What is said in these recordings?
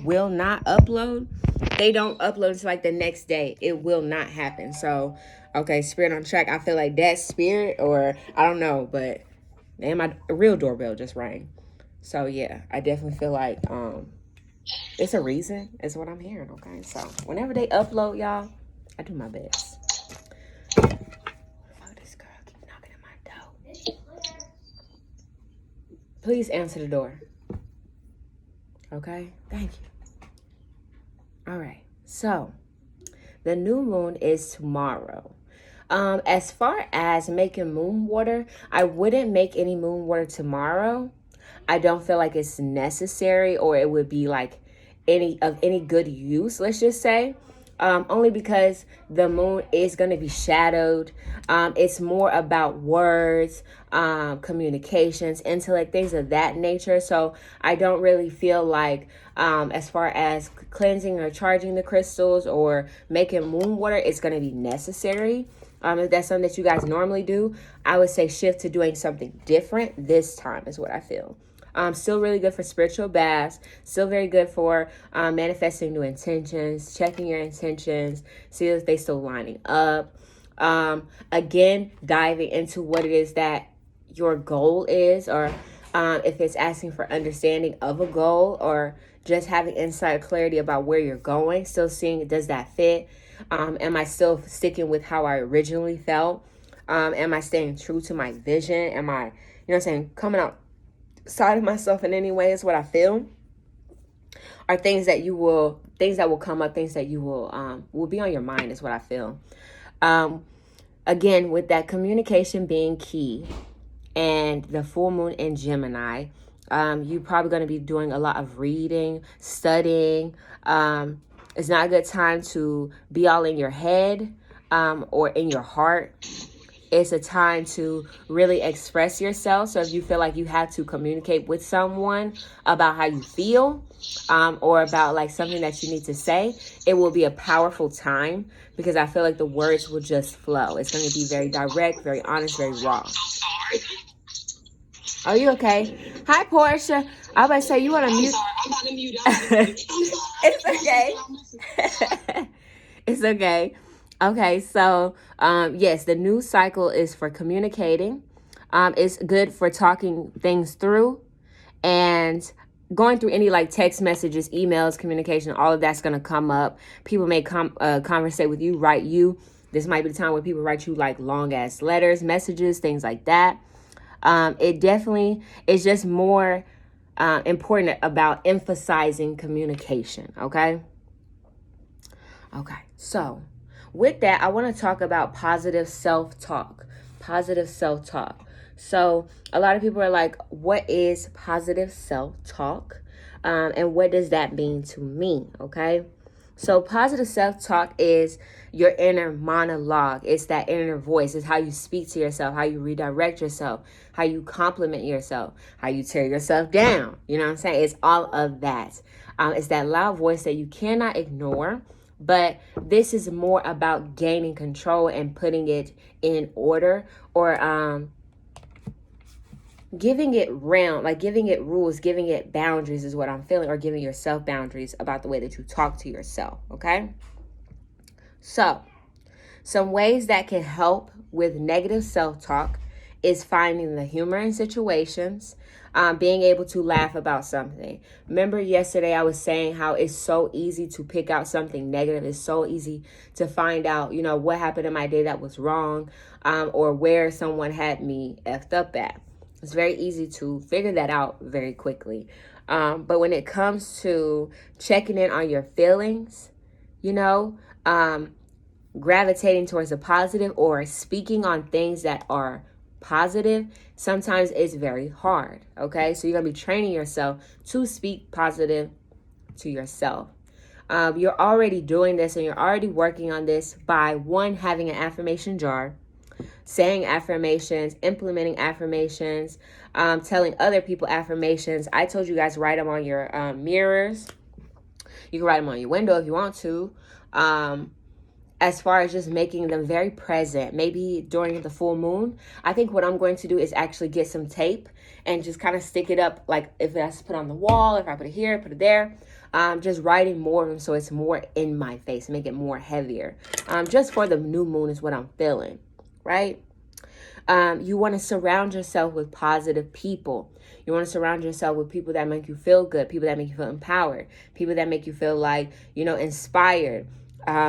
will not upload, they don't upload until like the next day. It will not happen. So, okay, Spirit on Track. I feel like that spirit, or I don't know, but man, my real doorbell just rang. So yeah, I definitely feel like it's a reason. Is what I'm hearing. Okay, so whenever they upload, y'all, I do my best. Fuck, this girl keep knocking at my door. Please answer the door. Okay, thank you. All right, so the new moon is tomorrow. As far as making moon water, I wouldn't make any moon water tomorrow. I don't feel like it's necessary, or it would be like any good use, let's just say. Only because the moon is going to be shadowed. It's more about words, communications, intellect, things of that nature. So I don't really feel like, as far as cleansing or charging the crystals or making moon water, it's going to be necessary. If that's something that you guys normally do, I would say shift to doing something different this time is what I feel. Still really good for spiritual baths. Still very good for manifesting new intentions, checking your intentions, see if they still lining up. Again, diving into what it is that your goal is, or if it's asking for understanding of a goal, or just having insight or clarity about where you're going. Still seeing, does that fit? Am I still sticking with how I originally felt? Am I staying true to my vision? Am I, coming outside of myself in any way is what I feel. Are things that will come up, things that you will be on your mind is what I feel. Again, with that communication being key and the full moon in Gemini, you're probably going to be doing a lot of reading, studying. It's not a good time to be all in your head or in your heart. It's a time to really express yourself. So if you feel like you have to communicate with someone about how you feel, or about like something that you need to say, it will be a powerful time, because I feel like the words will just flow. It's going to be very direct, very honest, very raw. Are you okay? Hi, Portia. I was about to say, you want to mute? I'm about to mute. It's okay. It's okay. Okay, so yes, the new cycle is for communicating. It's good for talking things through and going through any like text messages, emails, communication. All of that's going to come up. People may conversate with you, write you. This might be the time where people write you like long ass letters, messages, things like that. It definitely is just more important about emphasizing communication. Okay, so with that, I want to talk about positive self-talk. Positive self-talk. So a lot of people are like, what is positive self-talk? And what does that mean to me? Okay. So positive self-talk is your inner monologue. It's that inner voice. It's how you speak to yourself, how you redirect yourself, how you compliment yourself, how you tear yourself down. You know what I'm saying? It's all of that. It's that loud voice that you cannot ignore. But this is more about gaining control and putting it in order, or giving it round, like giving it rules, giving it boundaries is what I'm feeling, or giving yourself boundaries about the way that you talk to yourself. Okay. So some ways that can help with negative self-talk is finding the humor in situations, being able to laugh about something. Remember yesterday I was saying how it's so easy to pick out something negative. It's so easy to find out, what happened in my day that was wrong, or where someone had me effed up at. It's very easy to figure that out very quickly. But when it comes to checking in on your feelings, gravitating towards the positive or speaking on things that are positive, sometimes it's very hard. Okay, so you're gonna be training yourself to speak positive to yourself. You're already doing this, and you're already working on this by one, having an affirmation jar, saying affirmations, implementing affirmations, telling other people affirmations. I told you guys, write them on your mirrors. You can write them on your window if you want to. As far as just making them very present, maybe during the full moon, I think what I'm going to do is actually get some tape and just kind of stick it up, like if that's put on the wall, if I put it here, put it there, just writing more of them so it's more in my face, make it more heavier. Just for the new moon is what I'm feeling, right? You want to surround yourself with positive people. You want to surround yourself with people that make you feel good, people that make you feel empowered, people that make you feel like, inspired,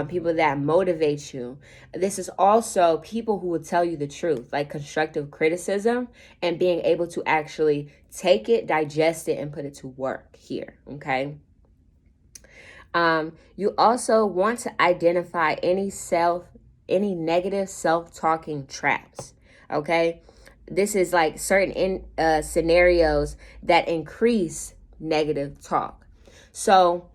people that motivate you. This is also people who will tell you the truth, like constructive criticism and being able to actually take it, digest it, and put it to work here, okay? You also want to identify any negative self-talking traps, okay? This is like certain scenarios that increase negative talk. So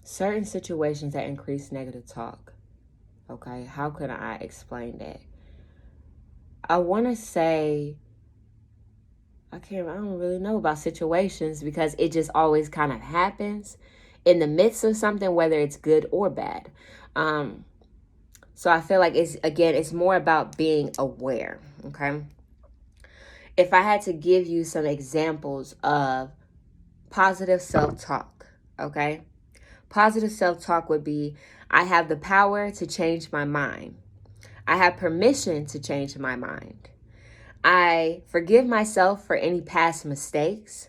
certain situations that increase negative talk, okay? How could I explain that? I want to say, I don't really know about situations because it just always kind of happens in the midst of something, whether it's good or bad. So I feel like it's more about being aware, okay? If I had to give you some examples of positive self-talk, okay? Positive self-talk would be, I have the power to change my mind. I have permission to change my mind. I forgive myself for any past mistakes.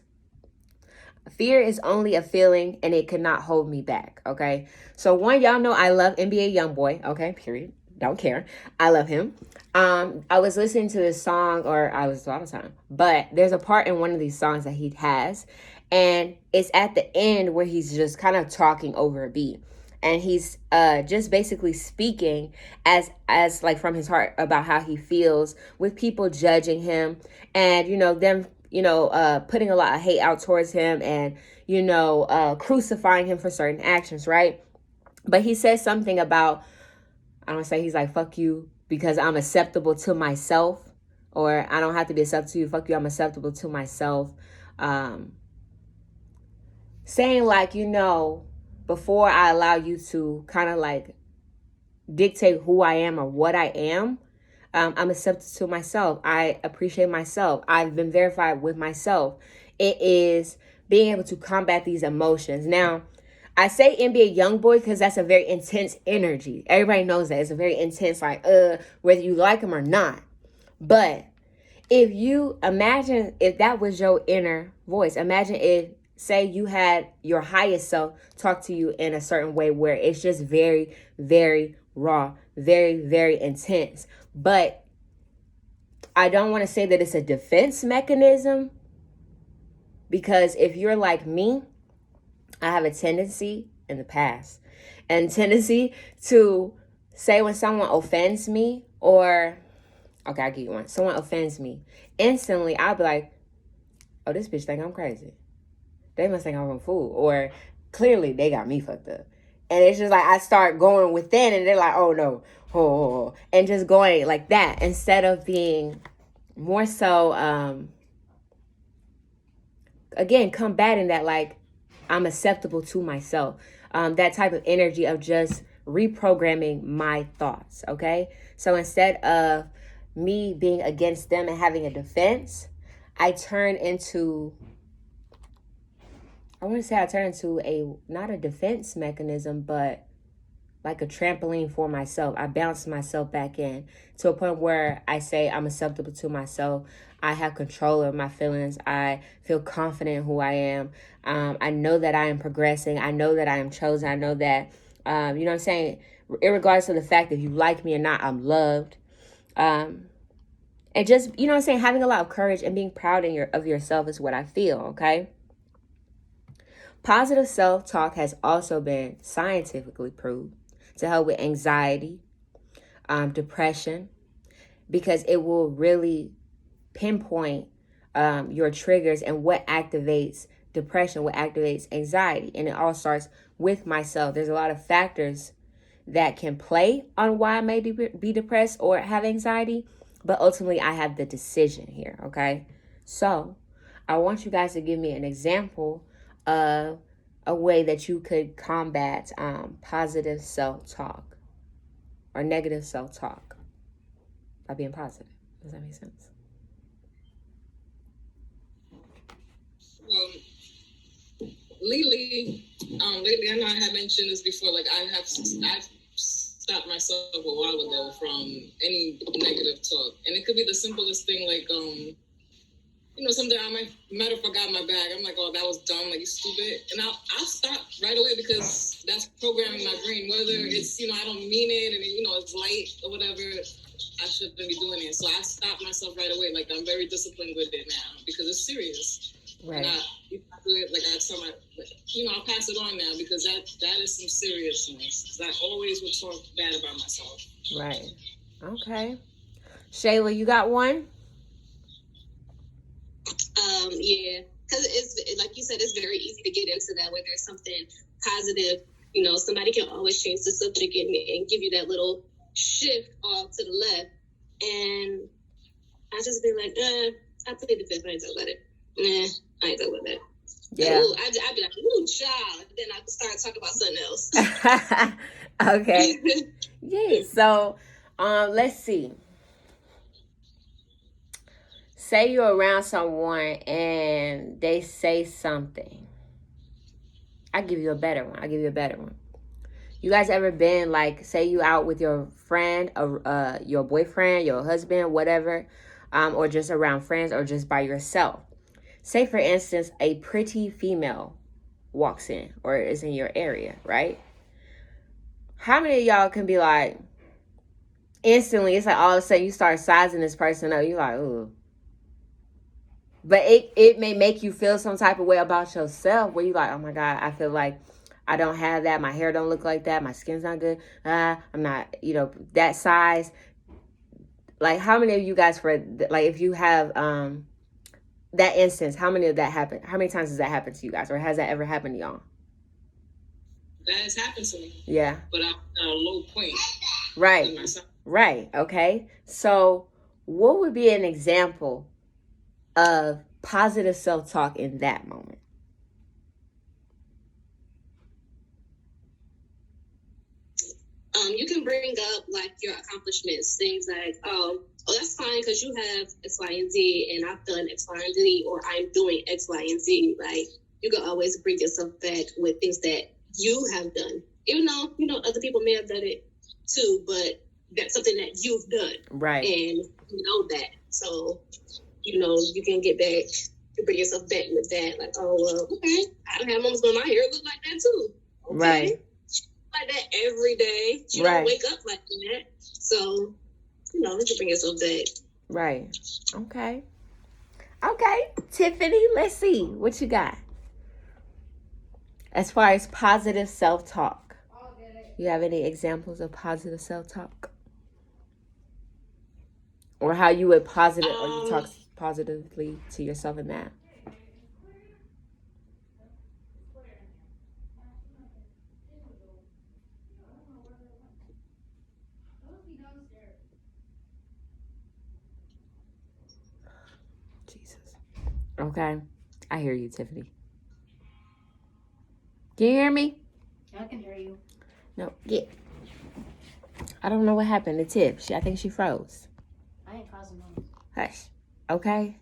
Fear is only a feeling and it cannot hold me back, okay? So y'all know I love NBA YoungBoy, okay, period. Don't care. I love him. I was listening to this song, or I was a lot of time, but there's a part in one of these songs that he has, and it's at the end where he's just kind of talking over a beat. And he's just basically speaking as like from his heart about how he feels with people judging him and, them, putting a lot of hate out towards him and, crucifying him for certain actions, right? But he says something about, I don't say, he's like, fuck you because I'm acceptable to myself, or I don't have to be acceptable to you. Fuck you, I'm acceptable to myself. Saying like, before I allow you to kind of like dictate who I am or what I am, I'm accepted to myself. I appreciate myself. I've been verified with myself. It is being able to combat these emotions. Now, I say NBA YoungBoy because that's a very intense energy. Everybody knows that. It's a very intense, like, whether you like him or not. But if you imagine if that was your inner voice, imagine if, say, you had your highest self talk to you in a certain way where it's just very, very raw, very, very intense. But I don't want to say that it's a defense mechanism, because if you're like me, I have a tendency in the past and tendency to say when someone offends me, or, okay, I'll give you one. Someone offends me. Instantly, I'll be like, oh, this bitch think I'm crazy. They must think I'm a fool. Or clearly they got me fucked up. And it's just like I start going within and they're like, oh no. Oh, and just going like that instead of being more so, again, combating that, like, I'm acceptable to myself. That type of energy of just reprogramming my thoughts, okay? So instead of me being against them and having a defense, I turn into not a defense mechanism, but like a trampoline for myself. I bounce myself back in to a point where I say I'm acceptable to myself. I have control of my feelings. I feel confident in who I am. I know that I am progressing. I know that I am chosen. I know that, you know what I'm saying? Irregardless of the fact if you like me or not, I'm loved. And just, you know what I'm saying? Having a lot of courage and being proud of yourself is what I feel, okay? Positive self-talk has also been scientifically proved to help with anxiety, depression, because it will really pinpoint your triggers and what activates depression, what activates anxiety. And it all starts with myself. There's a lot of factors that can play on why I may be depressed or have anxiety, but ultimately I have the decision here, okay? So I want you guys to give me an example of a way that you could combat positive self-talk or negative self-talk by being positive. Does that make sense? lately, I know I had mentioned this before. Like I've stopped myself a while ago from any negative talk, and it could be the simplest thing, like something I might have forgot my bag. I'm like, oh, that was dumb, like you stupid, and I'll stop right away because that's programming my brain. Whether it's I don't mean it, and it's light or whatever, I shouldn't be doing it. So I stop myself right away. Like I'm very disciplined with it now because it's serious. Right. And I do it like I tell I'll pass it on now because that is some seriousness. Because I always would talk bad about myself. Right. Okay. Shayla, you got one? Yeah, because it's like you said, it's very easy to get into that where there's something positive. Somebody can always change the subject and give you that little shift off to the left, and I just be like, I plead the fifth. I ain't talking about it. I ain't talking about that. Yeah. Ooh, I'd be like, ooh, child. Then I start talking about something else. Okay. Yeah. So, let's see. Say you're around someone and they say something. I'll give you a better one. You guys ever been like, say you out with your friend, your boyfriend, your husband, whatever, or just around friends or just by yourself? Say, for instance, a pretty female walks in or is in your area, right? How many of y'all can be like, instantly, it's like all of a sudden you start sizing this person up. You're like, ooh. But it may make you feel some type of way about yourself where you're like, oh my God, I feel like I don't have that. My hair don't look like that. My skin's not good. I'm not, that size. Like, how many of you guys, if you have that instance, how many of that happened? How many times has that happened to you guys? Or has that ever happened to y'all? That has happened to me. Yeah. But I'm at a low point. Right. Right. Okay. So what would be an example of positive self-talk in that moment? You can bring up like your accomplishments, things like, oh, that's fine because you have X, Y, and Z, and I've done X, Y, and Z, or I'm doing X, Y, and Z. Like you can always bring yourself back with things that you have done, even though other people may have done it too, but that's something that you've done, right? And you know that, so you can get back to bring yourself back with that. Like, oh, well, okay, I don't have moments when my hair look like that too. Okay. Right. Like that every day. You don't wake up like that. So, you can bring yourself back. Right. Okay. Tiffany, let's see what you got. As far as positive self-talk. You have any examples of positive self-talk? Or how you would or you talk positively to yourself in that? Jesus. Okay. I hear you, Tiffany. Can you hear me? I can hear you. No, yeah. I don't know what happened to Tiff. I think she froze. I ain't frozen no. Hush. Okay.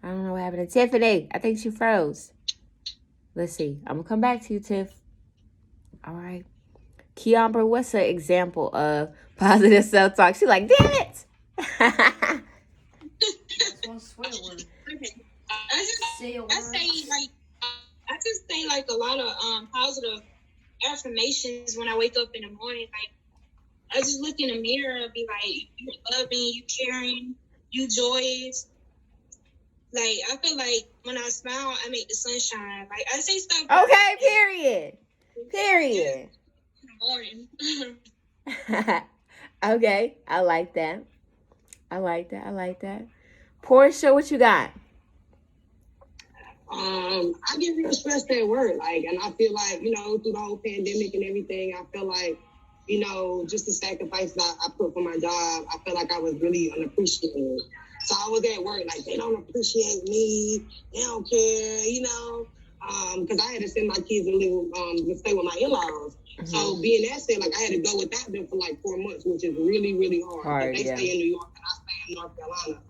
I don't know what happened to Tiffany. I think she froze. Let's see. I'm going to come back to you, Tiff. All right. Kiambra, what's an example of positive self-talk? She's like, damn it. That's one swear word. Okay. I just say like a lot of positive affirmations when I wake up in the morning. Like I just look in the mirror and be like, you're loving, you caring, you joyous. Like I feel like when I smile, I make the sun shine. Like I say stuff. Okay, period. In the morning. Okay, I like that. Portia, what you got? I get real stressed at work, and I feel like, through the whole pandemic and everything, I feel like, just the sacrifices I put for my job, I felt like I was really unappreciated. So I was at work, they don't appreciate me, they don't care, because I had to send my kids to stay with my in-laws. Mm-hmm. So being that said, I had to go without them for 4 months, which is really, really hard. They stay in New York and I stay in North Carolina.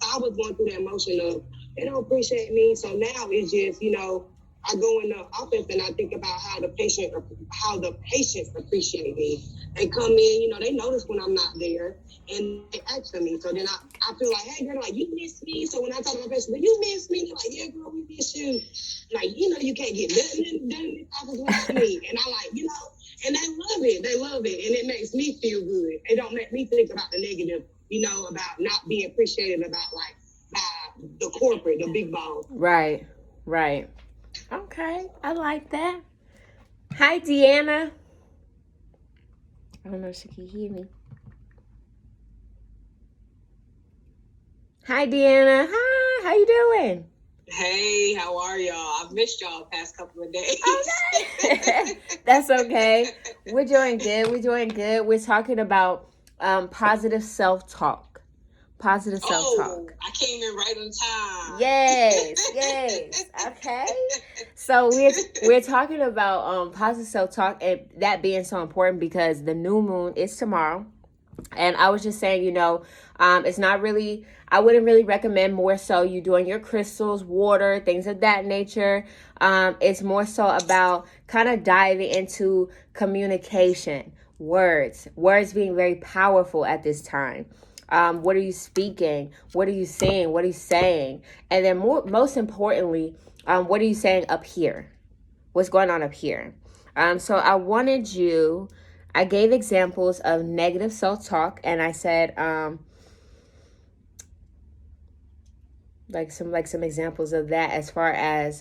So I was going through that emotion of, They don't appreciate me. So now it's just, I go in the office and I think about how the patients appreciate me. They come in, they notice when I'm not there and they ask for me. So then I feel like, hey, girl, like, you miss me. So when I talk to my patient, well, you miss me. They're like, yeah, girl, we miss you. Like, you can't get nothing done in the office without me. And I like, and they love it. They love it. And it makes me feel good. It don't make me think about the negative, about not being appreciated by the corporate, the big boss. Right. Okay, I like that. Hi, Deanna. I don't know if she can hear me. Hi, Deanna. Hi, how you doing? Hey, how are y'all? I've missed y'all the past couple of days. Okay. That's okay. We're doing good. We're talking about positive self-talk. Positive self-talk. I came in right on time. Yes. Okay. So we're talking about positive self-talk, and that being so important because the new moon is tomorrow. And I was just saying, it's not really, I wouldn't really recommend more so you doing your crystals, water, things of that nature. It's more so about kind of diving into communication, words being very powerful at this time. What are you speaking? What are you saying? What are you saying? And then most importantly, what are you saying up here? What's going on up here? So I gave examples of negative self-talk, and I said, some examples of that as far as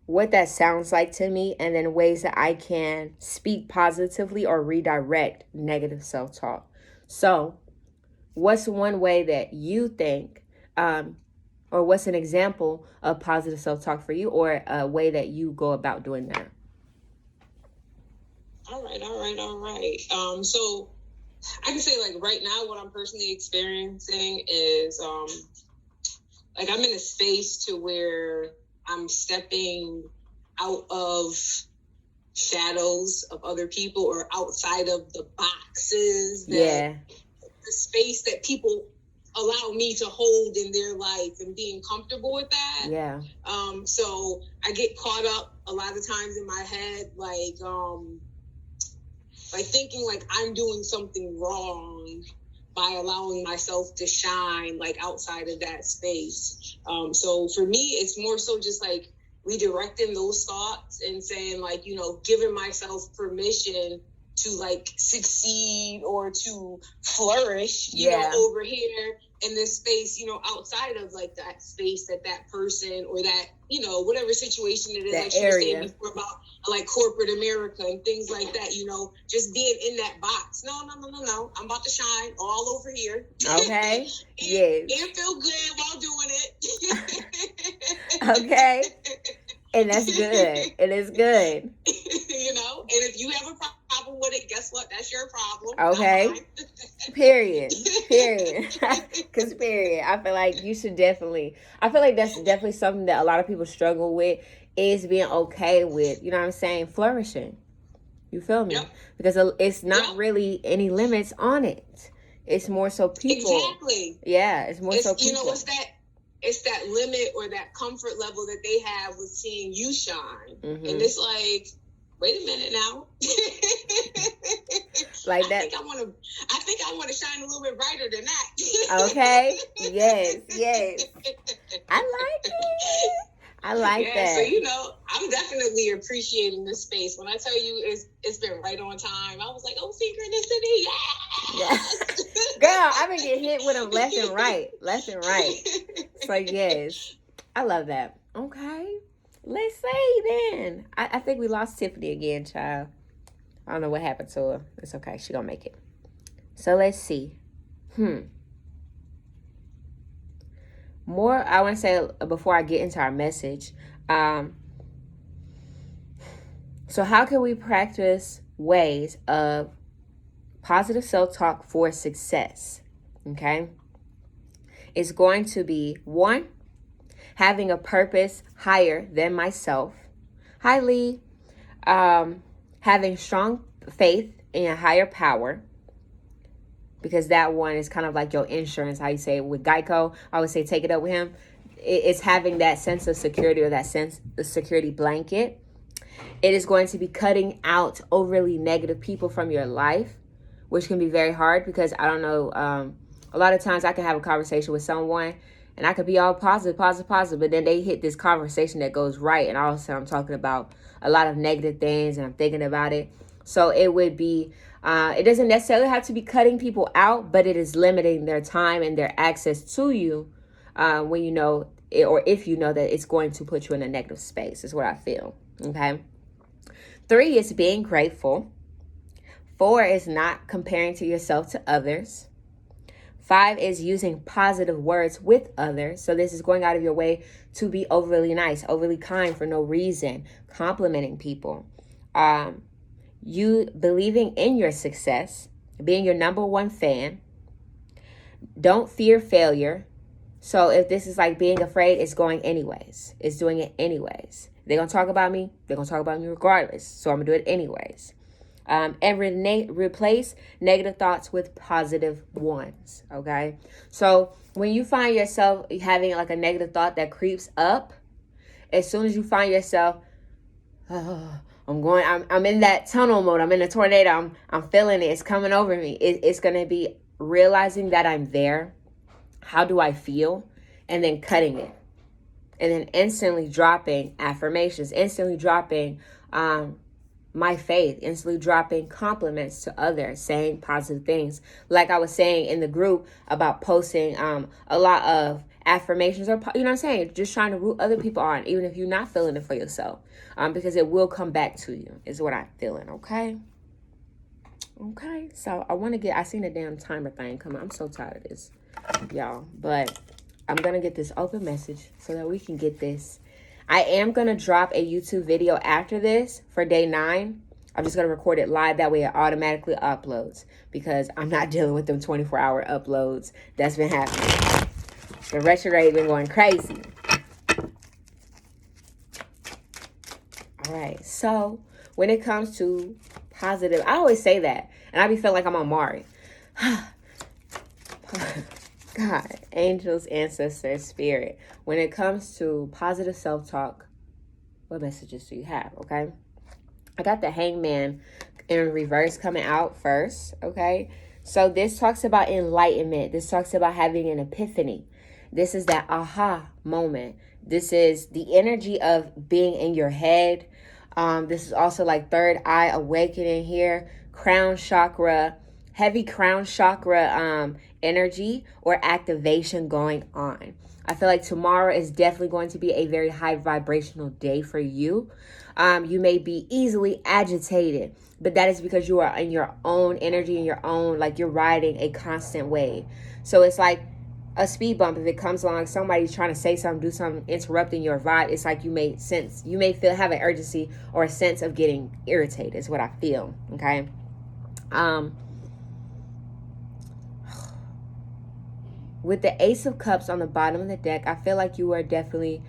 what that sounds like to me, and then ways that I can speak positively or redirect negative self-talk. So what's one way that you think, or what's an example of positive self-talk for you, or a way that you go about doing that? All right. So I can say, like, right now, what I'm personally experiencing is, like, I'm in a space to where I'm stepping out of shadows of other people or outside of the boxes the space that people allow me to hold in their life, and being comfortable with that. Yeah. So I get caught up a lot of times in my head, like thinking like I'm doing something wrong by allowing myself to shine, like, outside of that space. So for me, it's more so just like redirecting those thoughts and saying, like, giving myself permission to, like, succeed or to flourish, you know, over here in this space, outside of, like, that space that person or that, whatever situation it is, that like she was area. saying before about, like, corporate America and things like that, just being in that box. No. I'm about to shine all over here. Okay. Yes. And feel good while doing it. Okay. And that's good. It is good. And if you have a problem with it, guess what? That's your problem. Okay. Period. Because period. I feel like that's definitely something that a lot of people struggle with, is being okay with, what I'm saying, flourishing. You feel me? Yep. Because it's not really any limits on it. It's more so people. Exactly. Yeah, it's more so people. It's that limit or that comfort level that they have with seeing you shine. Mm-hmm. And it's like, wait a minute now. Like that. I think I want to shine a little bit brighter than that. Okay. Yes. I like that. So, I'm definitely appreciating this space. When I tell you it's been right on time, I was like, oh, synchronicity, yes. Girl, I've been getting hit with them left and right. So, yes. I love that. Okay. Let's say then. I think we lost Tiffany again, child. I don't know what happened to her. It's okay. She gonna make it. So, let's see. More, I want to say before I get into our message. So how can we practice ways of positive self-talk for success? Okay. It's going to be 1, having a purpose higher than myself. Hi, Lee. Having strong faith in a higher power. Because that one is kind of like your insurance, how you say it with Geico. I would say take it up with him. it's having that sense of security, or that sense of security blanket. It is going to be cutting out overly negative people from your life, which can be very hard, because I don't know, a lot of times I can have a conversation with someone and I could be all positive, but then they hit this conversation that goes right, and all of a sudden I'm talking about a lot of negative things and I'm thinking about it. So it would be, it doesn't necessarily have to be cutting people out, but it is limiting their time and their access to you when you know, or if you know that it's going to put you in a negative space, is what I feel, okay? 3 is being grateful. 4 is not comparing to yourself to others. 5 is using positive words with others. So this is going out of your way to be overly nice, overly kind for no reason, complimenting people. You believing in your success, being your number one fan. Don't fear failure. So if this is like being afraid, it's going anyways. It's doing it anyways. They're going to talk about me. They're going to talk about me regardless. So I'm going to do it anyways. And replace negative thoughts with positive ones, okay? So when you find yourself having like a negative thought that creeps up, as soon as you find yourself, I'm in that tunnel mode, I'm in a tornado, I'm feeling it, it's coming over me. It's going to be realizing that I'm there. How do I feel? And then cutting it. And then instantly dropping affirmations, instantly dropping my faith, instantly dropping compliments to others, saying positive things. Like I was saying in the group about posting a lot of affirmations, or, you know what I'm saying, just trying to root other people on, even if you're not feeling it for yourself, because it will come back to you, is what I'm feeling, okay? Okay, so I seen a damn timer thing come on. I'm so tired of this, y'all, but I'm going to get this open message so that we can get this. I am going to drop a YouTube video after this for day 9. I'm just going to record it live. That way it automatically uploads, because I'm not dealing with them 24-hour uploads that's been happening. The retrograde been going crazy. All right. So when it comes to positive, I always say that, and I be feeling like I'm on Mari. God, angels, ancestors, spirit. When it comes to positive self-talk, what messages do you have, okay? I got the Hangman in reverse coming out first, okay? So this talks about enlightenment. This talks about having an epiphany. This is that aha moment. This is the energy of being in your head. This is also like third eye awakening here. Crown chakra, heavy crown chakra energy or activation going on. I feel like tomorrow is definitely going to be a very high vibrational day for you. You may be easily agitated, but that is because you are in your own energy, in your own, like you're riding a constant wave. So it's like a speed bump. If it comes along, somebody's trying to say something, do something, interrupting your vibe, it's like you may have an urgency or a sense of getting irritated, is what I feel, okay? With the Ace of Cups on the bottom of the deck, I feel like you are definitely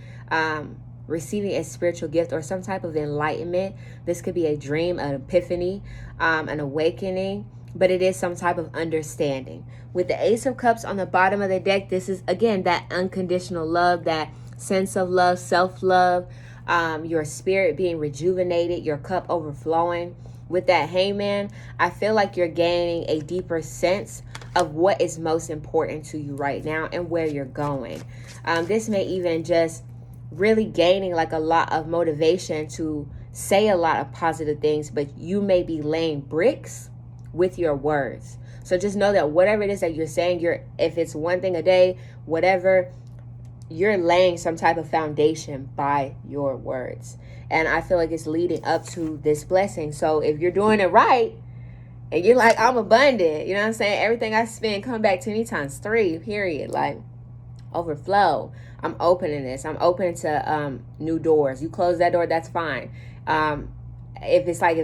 receiving a spiritual gift or some type of enlightenment. This could be a dream, an epiphany, an awakening, but it is some type of understanding. With the Ace of Cups on the bottom of the deck, this is, again, that unconditional love, that sense of love, self-love, your spirit being rejuvenated, your cup overflowing. With that Hangman, I feel like you're gaining a deeper sense of what is most important to you right now and where you're going. This may even just really gaining like a lot of motivation to say a lot of positive things, but you may be laying bricks with your words. So just know that whatever it is that you're saying, if it's one thing a day, whatever, you're laying some type of foundation by your words. And I feel like it's leading up to this blessing. So if you're doing it right, and you're like, I'm abundant, you know what I'm saying? Everything I spend come back to me times 3, period. Like, overflow. I'm opening this. I'm open to new doors. You close that door, that's fine. If it's like,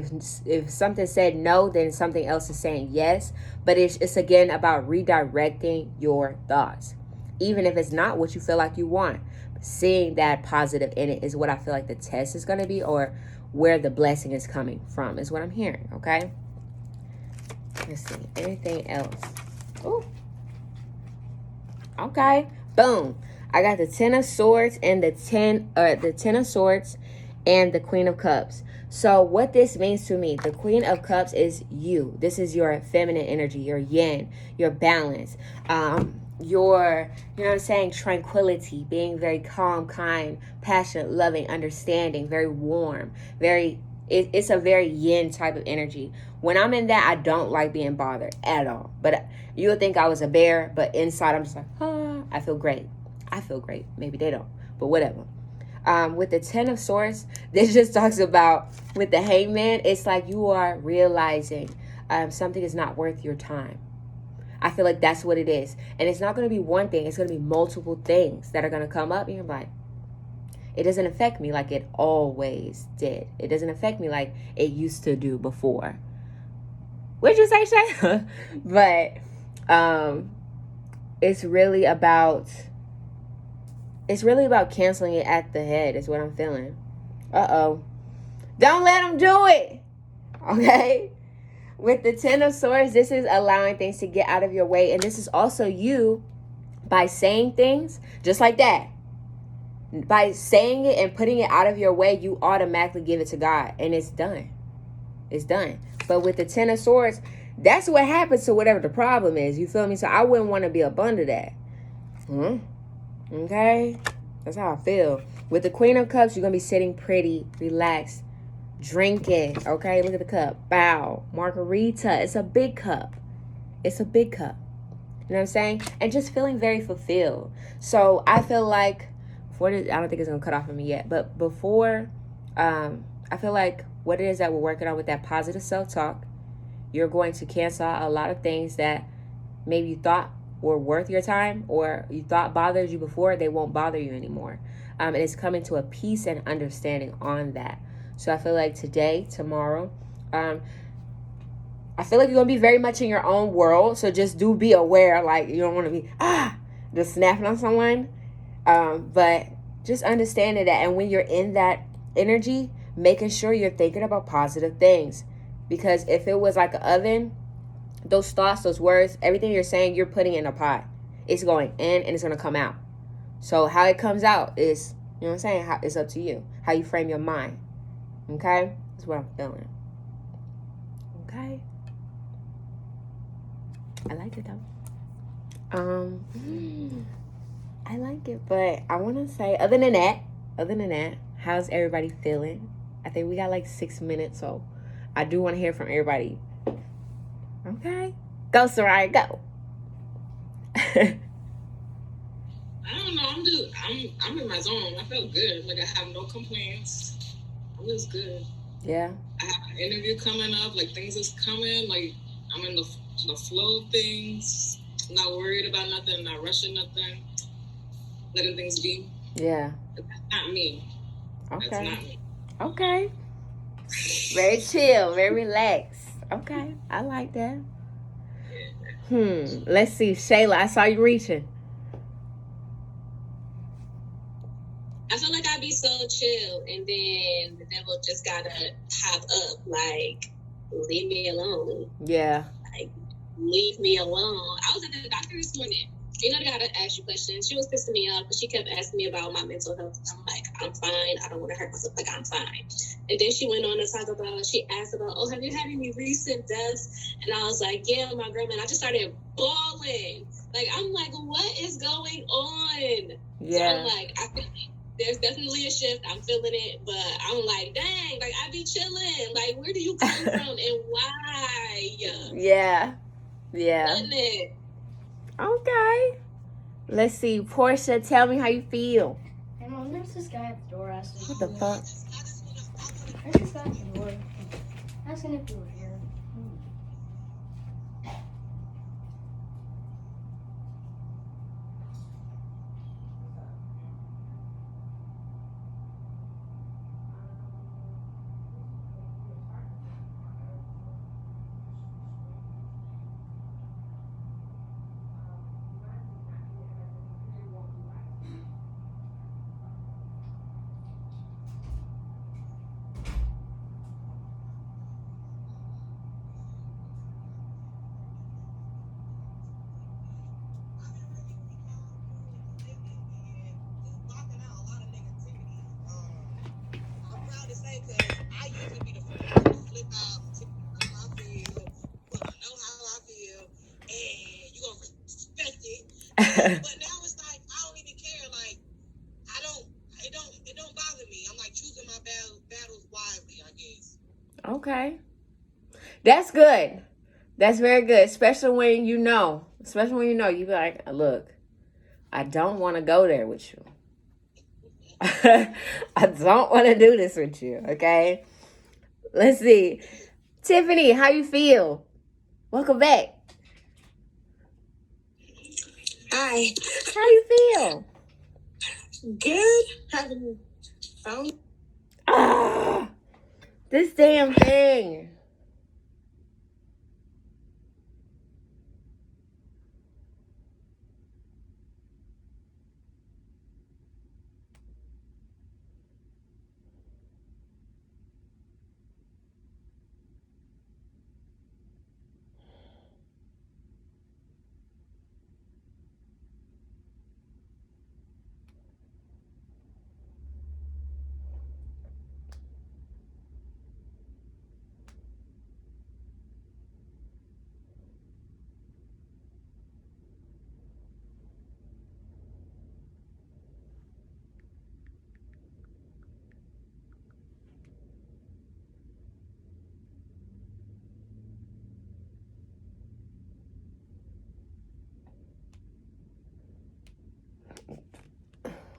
if something said no, then something else is saying yes. But it's again about redirecting your thoughts. Even if it's not what you feel like you want. Seeing that positive in it is what I feel like the test is going to be, or where the blessing is coming from, is what I'm hearing, okay? Let's see. Anything else? Oh. Okay. Boom. I got the Ten of Swords and the Ten of Swords and the Queen of Cups. So what this means to me, the Queen of Cups is you. This is your feminine energy, your yin, your balance, your, you know what I'm saying, tranquility, being very calm, kind, passionate, loving, understanding, very warm, it's a very yin type of energy. When I'm in that, I don't like being bothered at all. But you would think I was a bear, but inside I'm just like, I feel great. I feel great. Maybe they don't, but whatever. With the Ten of Swords, this just talks about, with the Hangman, it's like you are realizing something is not worth your time. I feel like that's what it is. And it's not going to be one thing. It's going to be multiple things that are going to come up. And you're like, it doesn't affect me like it always did. It doesn't affect me like it used to do before. What'd you say, Shay? But it's really about canceling it at the head is what I'm feeling. Uh-oh. Don't let them do it. Okay? With the Ten of Swords, this is allowing things to get out of your way. And this is also you, by saying things just like that. By saying it and putting it out of your way, you automatically give it to God. And it's done. It's done. But with the Ten of Swords, that's what happens to whatever the problem is. You feel me? So I wouldn't want to be up under that. Okay? That's how I feel. With the Queen of Cups, you're going to be sitting pretty, relaxed, drinking. Okay? Look at the cup. Bow. Margarita. It's a big cup. It's a big cup. You know what I'm saying? And just feeling very fulfilled. So I feel like, I don't think it's going to cut off of me yet, but before, I feel like what it is that we're working on with that positive self-talk, you're going to cancel out a lot of things that maybe you thought were worth your time or you thought bothered you before. They won't bother you anymore. And it's coming to a peace and understanding on that. So I feel like today, tomorrow, I feel like you're going to be very much in your own world. So just do be aware. Like, you don't want to be, just snapping on someone. But just understanding that. And when you're in that energy, making sure you're thinking about positive things. Because if it was like an oven, those thoughts, those words, everything you're saying, you're putting in a pot. It's going in and it's going to come out. So how it comes out is, you know what I'm saying? It's up to you. How you frame your mind. Okay? That's what I'm feeling. Okay? I like it though. I like it, but I want to say, other than that, how's everybody feeling? I think we got like 6 minutes, so I do want to hear from everybody. Okay? Go, Soraya, go. I don't know. I'm in my zone. I felt good. Like, I have no complaints. I'm just good. Yeah. I have an interview coming up. Like, things is coming. Like, I'm in the flow of things. I'm not worried about nothing. Not rushing nothing. Letting things be. Yeah. That's not me. Okay. That's not me. Okay. Very chill, very relaxed. Okay. I like that. Let's see. Shayla, I saw you reaching. I feel like I'd be so chill, and then the devil just gotta pop up, like, leave me alone. Yeah. Like, leave me alone. I was at the doctor this morning. You know, they gotta ask you questions. She was pissing me off, but she kept asking me about my mental health. I'm like, I'm fine. I don't want to hurt myself. Like, I'm fine. And then she went on to talk about, she asked about, oh, have you had any recent deaths? And I was like, yeah, my grandma. And I just started bawling. Like, I'm like, what is going on? Yeah. So I'm like, I feel like there's definitely a shift. I'm feeling it, but I'm like, dang, like, I be chilling. Like, where do you come from and why? Yeah. Yeah. Goodness. Okay. Let's see. Portia, tell me how you feel. And well, there's this guy at the door asking. What the fuck? There's this guy at the door asking if you were here. it because I usually be the first to flip out, tell you how I feel, well, I know how I feel, and you gonna respect it. But now it's like I don't even care. Like it don't bother me. I'm like choosing my battles wisely, I guess. Okay. That's good. That's very good. Especially when you know. You be like, look, I don't want to go there with you. I don't want to do this with you, okay? Let's see. Tiffany, how you feel? Welcome back. Hi. How you feel? Good. Having fun. Ah, this damn thing.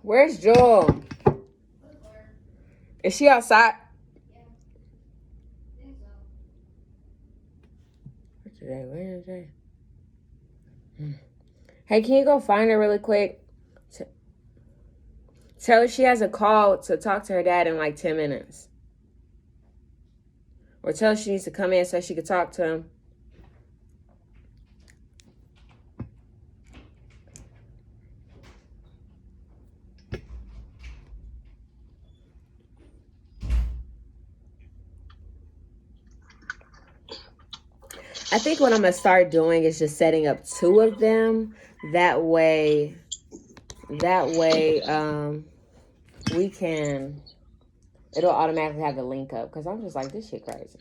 Where's Joel? Is she outside? What's today? Wednesday. Hey, can you go find her really quick? Tell her she has a call to talk to her dad in like 10 minutes. Or tell her she needs to come in so she can talk to him. I think what I'm going to start doing is just setting up 2 of them. That way, we can, it'll automatically have the link up. Because I'm just like, this shit crazy.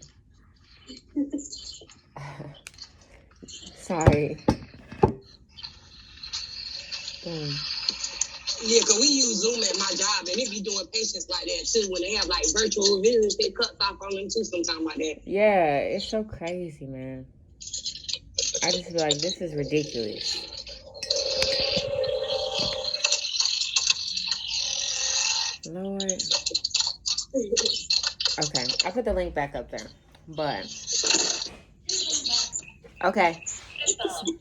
Sorry. Yeah, because we use Zoom at my job, and they be doing patients like that, too. When they have, like, virtual visits, they cut off on them, too, sometimes like that. Yeah, it's so crazy, man. I just feel like this is ridiculous. Lord. Okay, I put the link back up there. But, okay.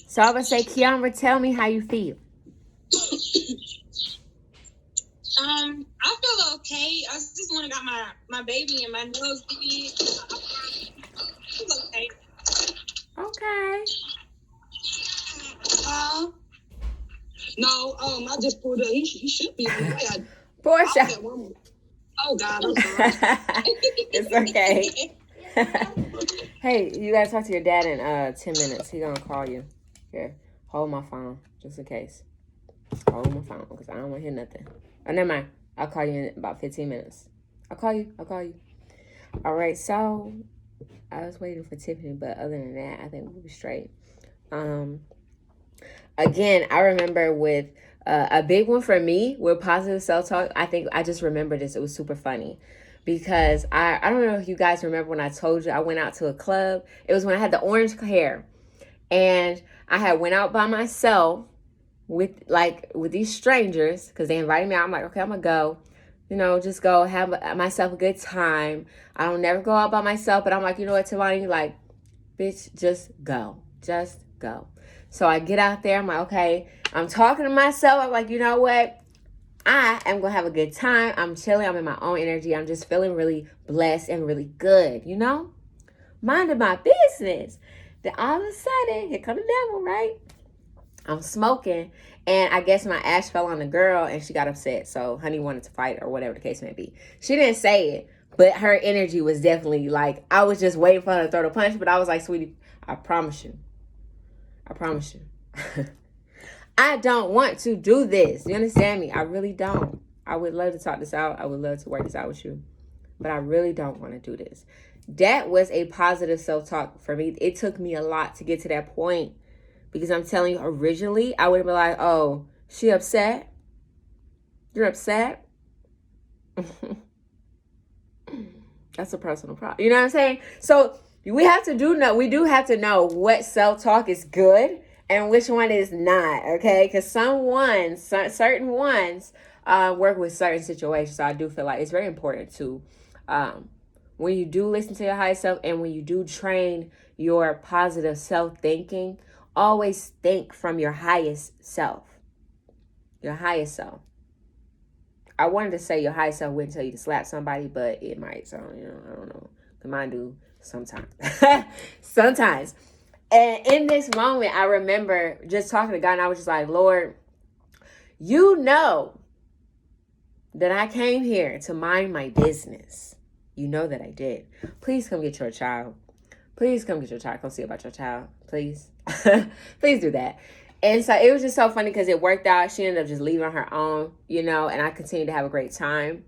So I would say, Kiara, tell me how you feel. I feel okay. I just want to got my baby and my nose did. It's okay. Okay. No, I just pulled up. He should be on the way. Portia. Oh, God, I'm sorry. It's okay. Hey, you gotta talk to your dad in 10 minutes. He gonna call you. Here, hold my phone, just in case. Hold my phone, because I don't want to hear nothing. Oh, never mind. I'll call you in about 15 minutes. I'll call you. All right, so I was waiting for Tiffany, but other than that, I think we'll be straight. Again, I remember with a big one for me with positive self-talk, I think I just remember this. It was super funny. Because I don't know if you guys remember when I told you I went out to a club. It was when I had the orange hair. And I had went out by myself with these strangers because they invited me out. I'm like, okay, I'm going to go. You know, just go have myself a good time. I don't never go out by myself. But I'm like, you know what, Tavani? Like, bitch, just go. Just go. So I get out there. I'm like, okay. I'm talking to myself. I'm like, you know what? I am going to have a good time. I'm chilling. I'm in my own energy. I'm just feeling really blessed and really good, you know? Minding my business. Then all of a sudden, here come the devil, right? I'm smoking, and I guess my ash fell on the girl, and she got upset. So Honey wanted to fight or whatever the case may be. She didn't say it, but her energy was definitely like, I was just waiting for her to throw the punch, but I was like, sweetie, I promise you. I don't want to do this. You understand me? I really don't. I would love to talk this out. I would love to work this out with you. but I really don't want to do this. That was a positive self-talk for me. It took me a lot to get to that point, because I'm telling you, originally I would have been like, oh, she upset? You're upset? That's a personal problem. You know what I'm saying? So we do have to know what self-talk is good and which one is not, okay? Because certain ones work with certain situations. So I do feel like it's very important to, when you do listen to your higher self and when you do train your positive self-thinking, always think from your highest self. Your highest self. I wanted to say your highest self wouldn't tell you to slap somebody, but it might. So, I don't know. Mine do sometimes. Sometimes. And in this moment, I remember just talking to God, and I was just like, Lord, you know that I came here to mind my business. You know that I did. Please come get your child. Please come get your child. Come see about your child. Please. Please do that. And so it was just so funny because it worked out. She ended up just leaving on her own, and I continued to have a great time.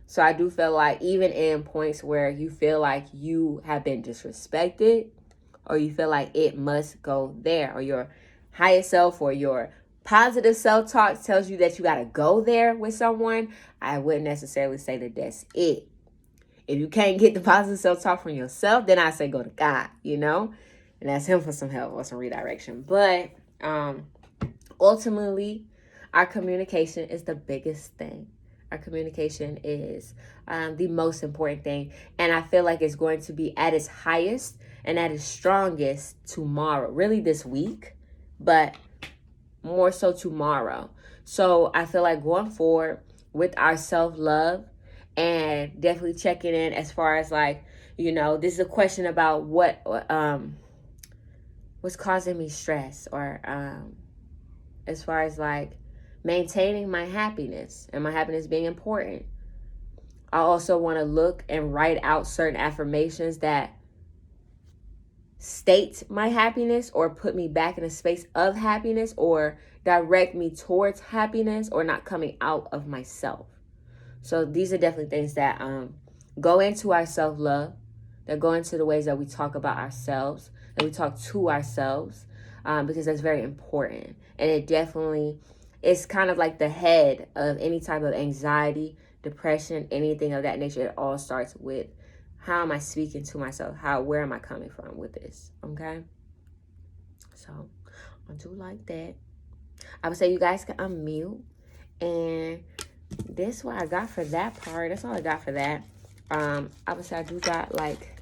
So I do feel like even in points where you feel like you have been disrespected, or you feel like it must go there, or your higher self or your positive self-talk tells you that you got to go there with someone, I wouldn't necessarily say that that's it. If you can't get the positive self-talk from yourself, then I say go to God, and ask him for some help or some redirection. But ultimately, our communication is the biggest thing. Our communication is the most important thing. And I feel like it's going to be at its highest and at its strongest tomorrow. Really this week, but more so tomorrow. So I feel like going forward with our self-love and definitely checking in as far as like, this is a question about what's causing me stress, or as far as like maintaining my happiness and my happiness being important. I also want to look and write out certain affirmations that state my happiness or put me back in a space of happiness or direct me towards happiness or not coming out of myself. So these are definitely things that go into our self-love, that go into the ways that we talk about ourselves, that we talk to ourselves, because that's very important. And it definitely is kind of like the head of any type of anxiety, depression, anything of that nature. It all starts with, how am I speaking to myself? Where am I coming from with this? Okay? So I do like that. I would say you guys can unmute. And this is what I got for that part. That's all I got for that. I would say I do got like